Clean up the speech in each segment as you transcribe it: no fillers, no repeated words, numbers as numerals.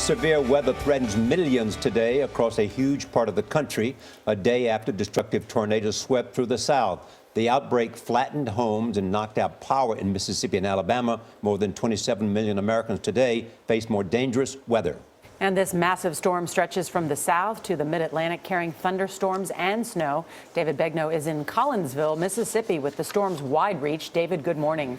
Severe weather threatens millions today across a huge part of the country, a day after destructive tornadoes swept through the South. The outbreak flattened homes and knocked out power in Mississippi and Alabama. More than 27 million Americans today face more dangerous weather. And this massive storm stretches from the south to the mid-Atlantic, carrying thunderstorms and snow. David Begnaud is in Collinsville, Mississippi, with the storm's wide reach. David, good morning.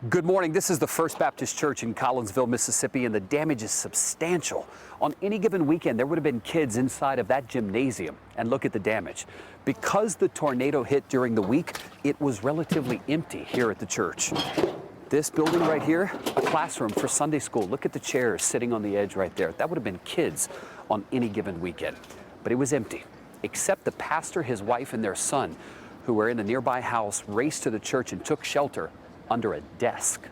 Good morning. This is the First Baptist Church in Collinsville, Mississippi, and the damage is substantial. On any given weekend, there would have been kids inside of that gymnasium. And look at the damage. Because the tornado hit during the week, it was relatively empty here at the church. This building right here, a classroom for Sunday school. Look at the chairs sitting on the edge right there. That would have been kids on any given weekend. But it was empty, except the pastor, his wife, and their son, who were in a nearby house, raced to the church and took shelter under a desk.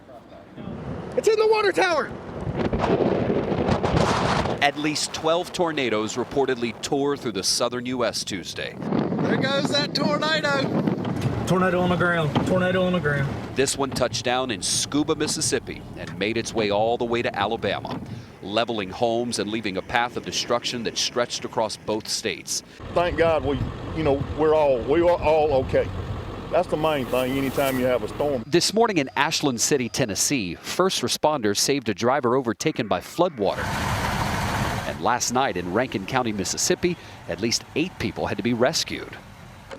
It's in the water tower! At least 12 tornadoes reportedly tore through the southern U.S. Tuesday. There goes that tornado! Tornado on the ground, tornado on the ground. This one touched down in Scuba, Mississippi, and made its way all the way to Alabama, leveling homes and leaving a path of destruction that stretched across both states. Thank God we're all okay. That's the main thing anytime you have a storm. This morning in Ashland City, Tennessee, first responders saved a driver overtaken by floodwater. And last night in Rankin County, Mississippi, at least 8 people had to be rescued.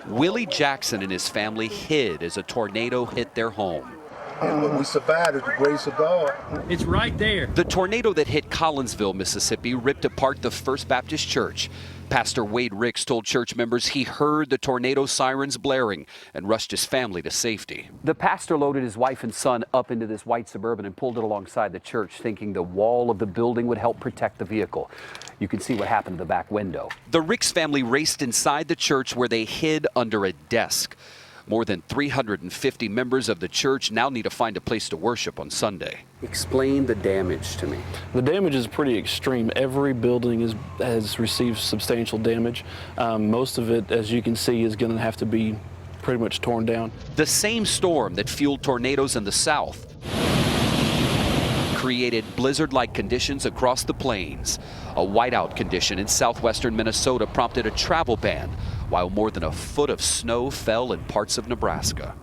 Willie Jackson and his family hid as a tornado hit their home. And we survived at the grace of God. It's right there. The tornado that hit Collinsville, Mississippi, ripped apart the First Baptist Church. Pastor Wade Ricks told church members he heard the tornado sirens blaring and rushed his family to safety. The pastor loaded his wife and son up into this white Suburban and pulled it alongside the church, thinking the wall of the building would help protect the vehicle. You can see what happened to the back window. The Ricks family raced inside the church where they hid under a desk. More than 350 members of the church now need to find a place to worship on Sunday. Explain the damage to me. The damage is pretty extreme. Every building has received substantial damage. Most of it, as you can see, is going to have to be pretty much torn down. The same storm that fueled tornadoes in the south created blizzard-like conditions across the plains. A whiteout condition in southwestern Minnesota prompted a travel ban, while more than a foot of snow fell in parts of Nebraska.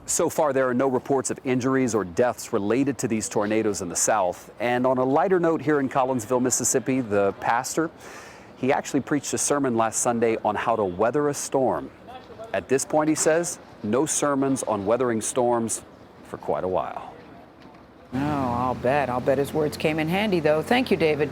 So far, there are no reports of injuries or deaths related to these tornadoes in the south. And on a lighter note here in Collinsville, Mississippi, the pastor, he actually preached a sermon last Sunday on how to weather a storm. At this point, he says, no sermons on weathering storms for quite a while. Oh, I'll bet his words came in handy, though. Thank you, David.